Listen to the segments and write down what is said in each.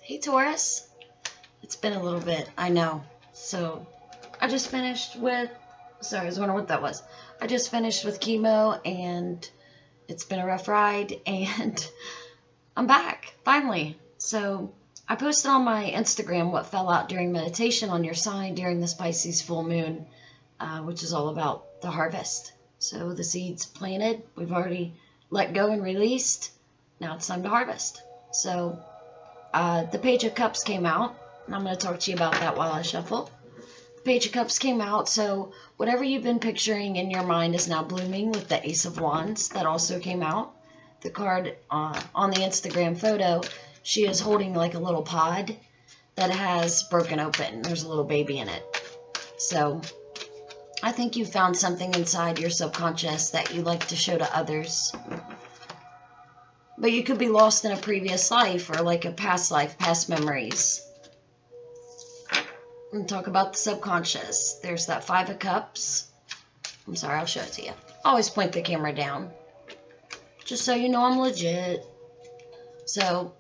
Hey Taurus, it's been a little bit, I know. So I just finished with, sorry, I was wondering what that was. I just finished with chemo and it's been a rough ride and I'm back, finally. So I posted on my Instagram what fell out during meditation on your sign during this Pisces full moon, which is all about the harvest. So the seeds planted, we've already let go and released. Now it's time to harvest. So the Page of Cups came out, and I'm going to talk to you about that while I shuffle. The Page of Cups came out, so whatever you've been picturing in your mind is now blooming with the Ace of Wands. That also came out. The card on the Instagram photo, she is holding like a little pod that has broken open. There's a little baby in it. So I think you found something inside your subconscious that you like to show to others. But you could be lost in a previous life or like a past life, past memories. And talk about the subconscious. There's that Five of Cups. I'm sorry, I'll show it to you. Always point the camera down. Just so you know I'm legit. So,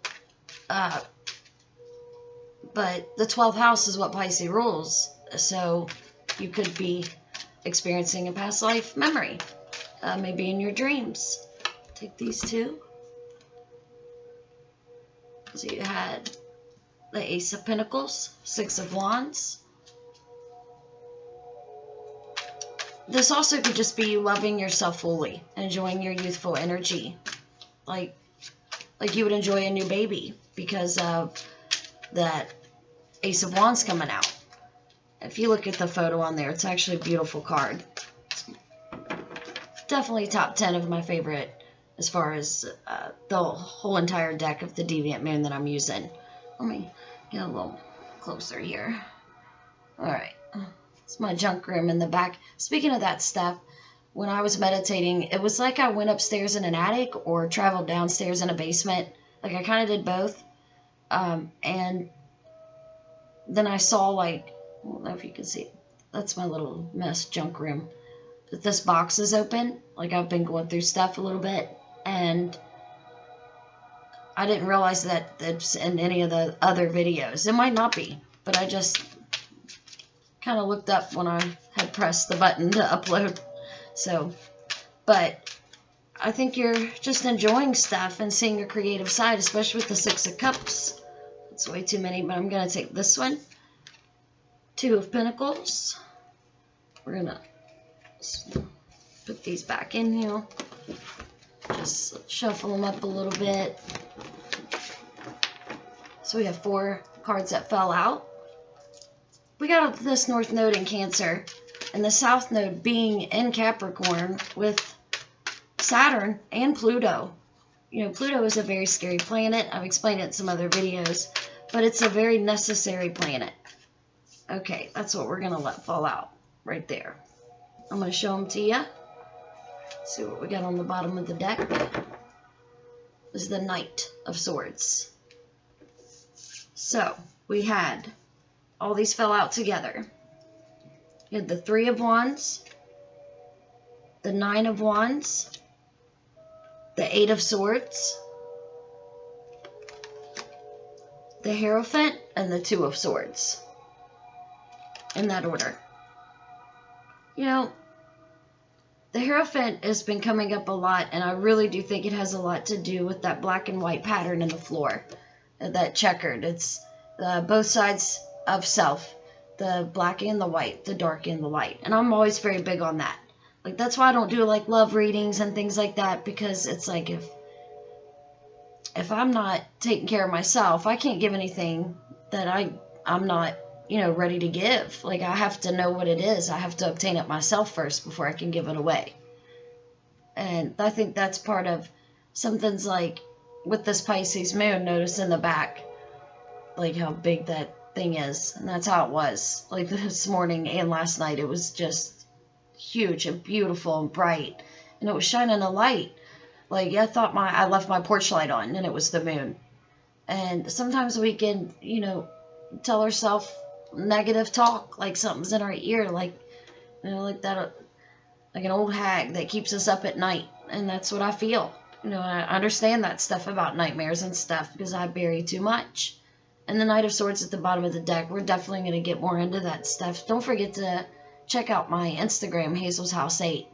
but the 12th house is what Pisces rules. So you could be experiencing a past life memory. Maybe in your dreams. Take these two. So you had the Ace of Pentacles, Six of Wands. This also could just be you loving yourself fully, enjoying your youthful energy. Like you would enjoy a new baby because of that Ace of Wands coming out. If you look at the photo on there, it's actually a beautiful card. It's definitely top 10 of my favorite as far as the whole entire deck of the Deviant Moon that I'm using. Let me get a little closer here. Alright. It's my junk room in the back. Speaking of that stuff, when I was meditating, it was like I went upstairs in an attic or traveled downstairs in a basement. Like I kind of did both. And then I saw like, I don't know if you can see, that's my little mess junk room. That this box is open. Like I've been going through stuff a little bit. And I didn't realize that it's in any of the other videos. It might not be, but I just kind of looked up when I had pressed the button to upload. So, but I think you're just enjoying stuff and seeing your creative side, especially with the Six of Cups. It's way too many, but I'm going to take this one. Two of Pentacles. We're going to put these back in here. Just shuffle them up a little bit. So we have 4 cards that fell out. We got this North Node in Cancer and the South Node being in Capricorn with Saturn and Pluto. You know, Pluto is a very scary planet. I've explained it in some other videos, but it's a very necessary planet. Okay, that's what we're going to let fall out right there. I'm going to show them to you. See what we got on the bottom of the deck. This is the Knight of Swords. So, we had all these fell out together. You had the Three of Wands, the Nine of Wands, the Eight of Swords, the Hierophant, and the Two of Swords. In that order. You know, the Hierophant has been coming up a lot, and I really do think it has a lot to do with that black and white pattern in the floor. That checkered. It's both sides of self. The black and the white, the dark and the light. And I'm always very big on that. Like, that's why I don't do, like, love readings and things like that, because it's like if I'm not taking care of myself, I can't give anything that I'm not, you know, ready to give. Like, I have to know what it is. I have to obtain it myself first before I can give it away. And I think that's part of something's like with this Pisces moon, notice in the back, like how big that thing is. And that's how it was. Like this morning and last night, it was just huge and beautiful and bright. And it was shining a light. Like, I thought I left my porch light on and it was the moon. And sometimes we can, you know, tell ourselves negative talk, like something's in our ear, like, you know, like that, like an old hag that keeps us up at night. And that's what I feel. You know, I understand that stuff about nightmares and stuff because I bury too much. And the Knight of Swords at the bottom of the deck. We're definitely going to get more into that stuff. Don't forget to check out my Instagram, Hazel's House 8,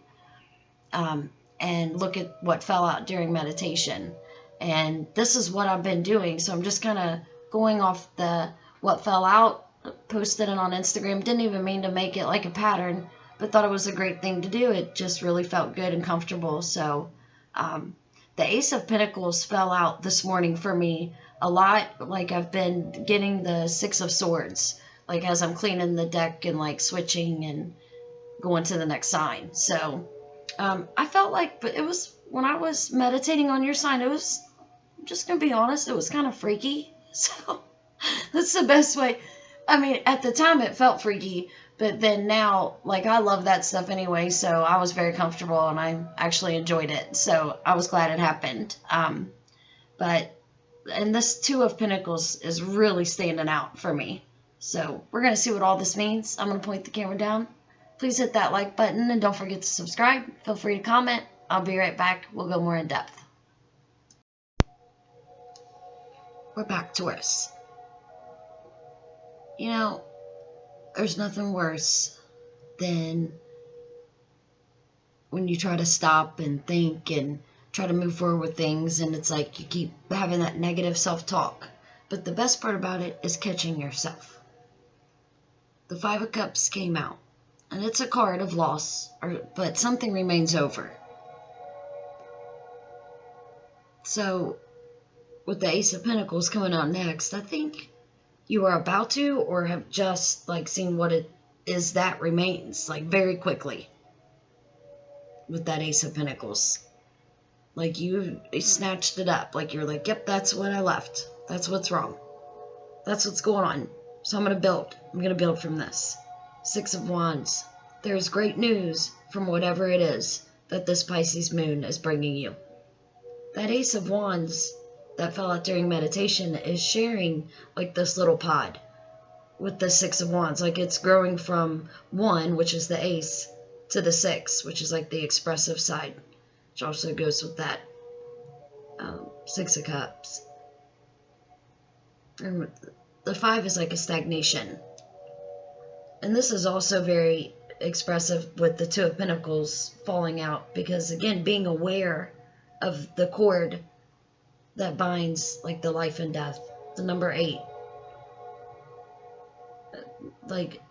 and look at what fell out during meditation. And this is what I've been doing. So I'm just kind of going off the what fell out, posted it on Instagram. Didn't even mean to make it like a pattern, but thought it was a great thing to do. It just really felt good and comfortable. So the Ace of Pentacles fell out this morning for me a lot. Like I've been getting the Six of Swords, like as I'm cleaning the deck and like switching and going to the next sign. So I felt like, but it was when I was meditating on your sign, it was, I'm just going to be honest, it was kind of freaky. So that's the best way. I mean, at the time it felt freaky, but then now, like, I love that stuff anyway, so I was very comfortable and I actually enjoyed it. So I was glad it happened. And this Two of Pentacles is really standing out for me. So we're going to see what all this means. I'm going to point the camera down. Please hit that like button and don't forget to subscribe. Feel free to comment. I'll be right back. We'll go more in depth. We're back, Taurus. You know, there's nothing worse than when you try to stop and think and try to move forward with things, and it's like you keep having that negative self-talk. But the best part about it is catching yourself. The Five of Cups came out, and it's a card of loss, but something remains over. So with the Ace of Pentacles coming out next, I think you are about to or have just like seen what it is that remains, like very quickly with that Ace of Pentacles. Like you snatched it up, like you're like, yep, that's what I left. That's what's wrong. That's what's going on. So I'm going to build. I'm going to build from this. Six of Wands. There's great news from whatever it is that this Pisces moon is bringing you. That Ace of Wands that fell out during meditation is sharing like this little pod with the Six of Wands. Like it's growing from 1, which is the Ace, to the 6, which is like the expressive side, which also goes with that Six of Cups. And the 5 is like a stagnation. And this is also very expressive with the Two of Pentacles falling out, because again, being aware of the cord that binds like the life and death, the number 8. Like,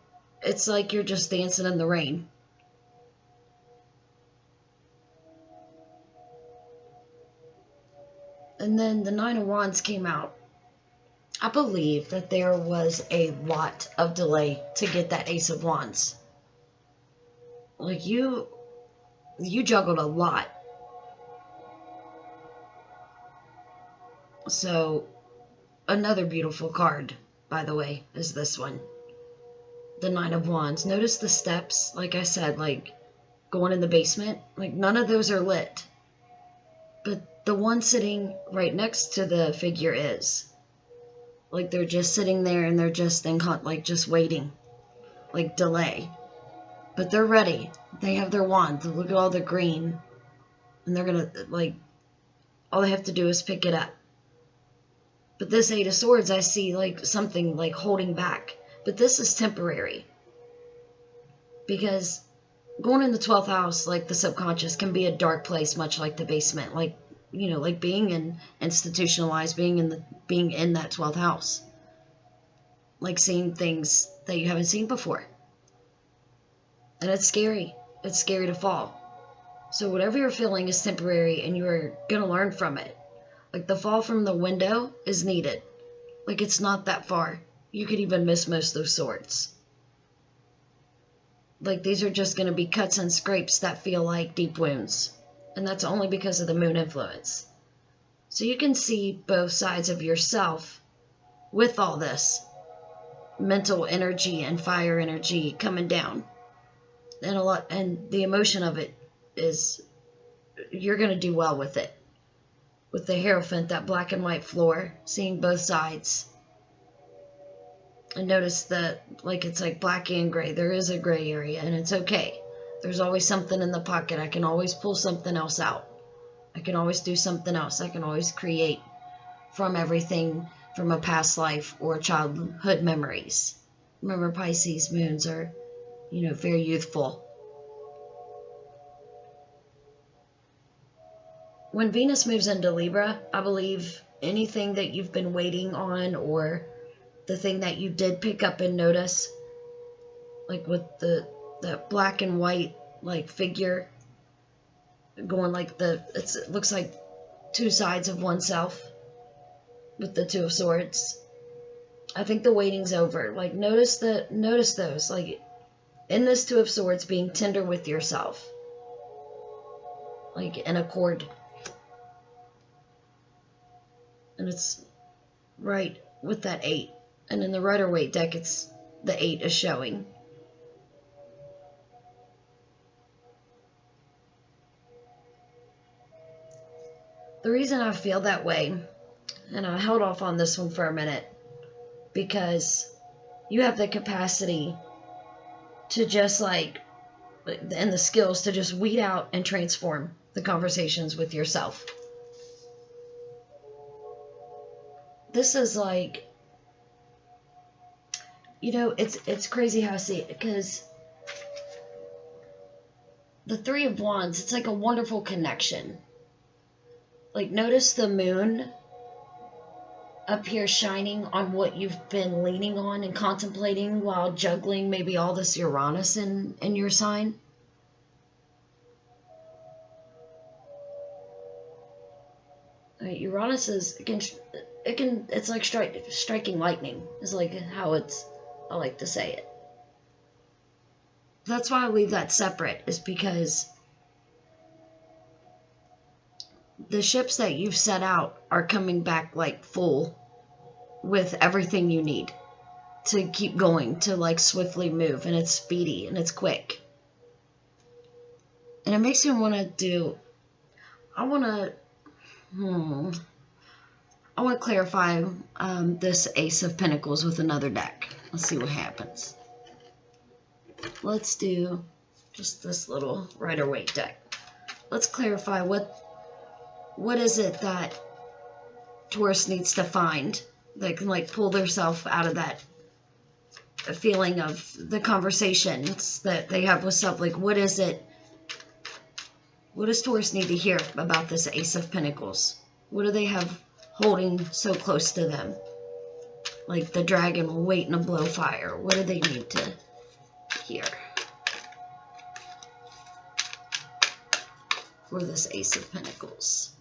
it's like you're just dancing in the rain. And then the Nine of Wands came out. I believe that there was a lot of delay to get that Ace of Wands. Like you juggled a lot. So another beautiful card, by the way, is this one. The Nine of Wands. Notice the steps, like I said, like going in the basement. Like none of those are lit. But the one sitting right next to the figure is. Like they're just sitting there and they're just like just waiting. Like delay. But they're ready. They have their wand. Look at all the green. And they're gonna, like, all they have to do is pick it up. But this Eight of Swords, I see like something like holding back. But this is temporary. Because going in the 12th house, like the subconscious, can be a dark place, much like the basement. Like, you know, like being institutionalized, being in that 12th house. Like seeing things that you haven't seen before. And it's scary. It's scary to fall. So whatever you're feeling is temporary and you're going to learn from it. Like the fall from the window is needed. Like it's not that far. You could even miss most of those swords. Like these are just going to be cuts and scrapes that feel like deep wounds. And that's only because of the moon influence. So you can see both sides of yourself with all this mental energy and fire energy coming down. And the emotion of it is, you're going to do well with it. With the Hierophant, that black and white floor, seeing both sides. And notice that, like, it's like black and gray. There is a gray area, and it's okay. There's always something in the pocket. I can always pull something else out. I can always do something else. I can always create from everything from a past life or childhood memories. Remember, Pisces moons are, very youthful. When Venus moves into Libra, I believe anything that you've been waiting on, or the thing that you did pick up and notice, like with the black and white like figure going like it looks like two sides of oneself with the Two of Swords. I think the waiting's over. Like notice those, like in this Two of Swords, being tender with yourself, like in accord. And it's right with that 8. And in the Rider-Waite deck, it's the 8 is showing. The reason I feel that way, and I held off on this one for a minute, because you have the capacity to just and the skills to just weed out and transform the conversations with yourself. This is like, it's crazy how I see it, because the Three of Wands, it's like a wonderful connection. Like, notice the moon up here shining on what you've been leaning on and contemplating while juggling maybe all this Uranus in your sign. Uranus is, it's like striking lightning, is like how I like to say it. That's why I leave that separate, is because the ships that you've set out are coming back like full with everything you need to keep going, to like swiftly move, and it's speedy and it's quick. And it makes me want to clarify this Ace of Pentacles with another deck. Let's see what happens. Let's do just this little Rider-Waite deck. Let's clarify what is it that Taurus needs to find that can like pull themselves out of that feeling of the conversations that they have with self. Like, what is it? What does Taurus need to hear about this Ace of Pentacles? What do they have holding so close to them? Like the dragon waiting to blow fire. What do they need to hear for this Ace of Pentacles?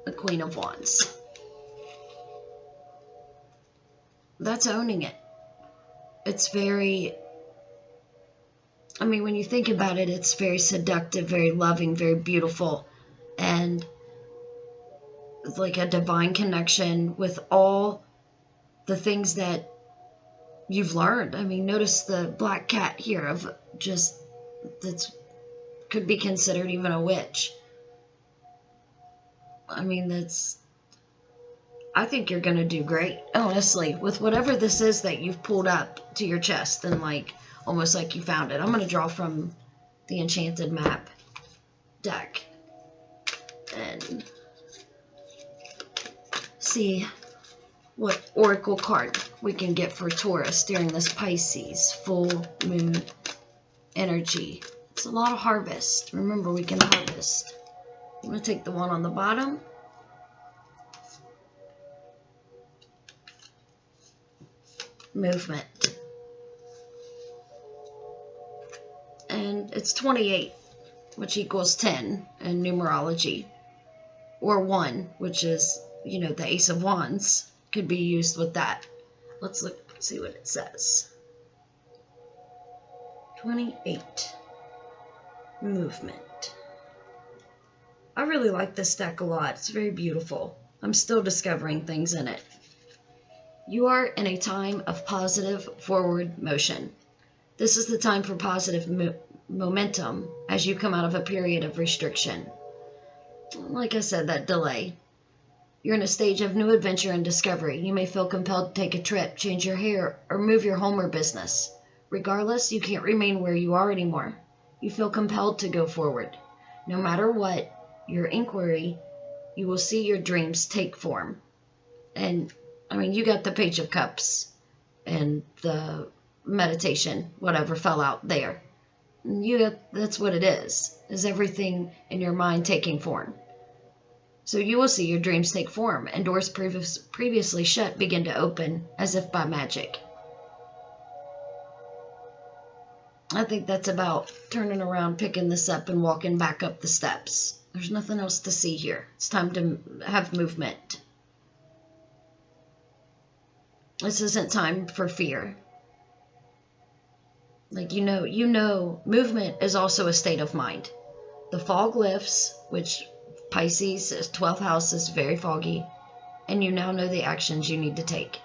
The Queen of Wands. That's owning it. It's very, when you think about it, it's very seductive, very loving, very beautiful, and like a divine connection with all the things that you've learned. Notice the black cat here of just, that's could be considered even a witch. I think you're going to do great, honestly, with whatever this is that you've pulled up to your chest and like almost like you found it. I'm going to draw from the Enchanted Map deck and see what oracle card we can get for Taurus during this Pisces full moon energy. It's a lot of harvest. Remember, we can harvest. I'm going to take the one on the bottom. Movement. And it's 28, which equals 10 in numerology. Or 1, which is, the Ace of Wands, could be used with that. Let's look, see what it says. 28. Movement. I really like this deck a lot. It's very beautiful. I'm still discovering things in it. You are in a time of positive forward motion. This is the time for positive momentum as you come out of a period of restriction. Like I said, that delay. You're in a stage of new adventure and discovery. You may feel compelled to take a trip, change your hair, or move your home or business. Regardless, you can't remain where you are anymore. You feel compelled to go forward. No matter what, your inquiry You will see your dreams take form. And, I mean, you got the Page of Cups and the meditation, whatever fell out there. That's what it is everything in your mind taking form. So you will see your dreams take form, and doors previously shut begin to open as if by magic. I think that's about turning around, picking this up, and walking back up the steps. There's nothing else to see here. It's time to have movement. This isn't time for fear. Like, you know, movement is also a state of mind. The fog lifts, which Pisces, 12th house, is very foggy, and you now know the actions you need to take.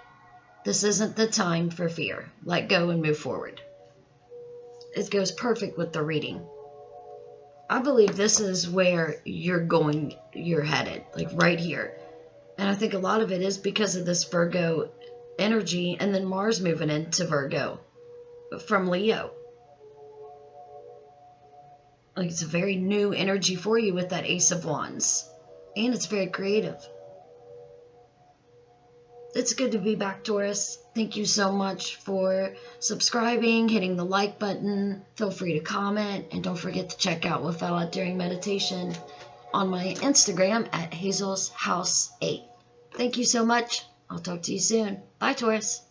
This isn't the time for fear. Let go and move forward. It goes perfect with the reading. I believe this is where you're headed, like right here. And I think a lot of it is because of this Virgo energy, and then Mars moving into Virgo from Leo. Like, it's a very new energy for you with that Ace of Wands. And it's very creative. It's good to be back, Taurus. Thank you so much for subscribing, hitting the like button. Feel free to comment. And don't forget to check out what fell out during meditation on my Instagram at Hazel's House 8. Thank you so much. I'll talk to you soon. Bye, Taurus.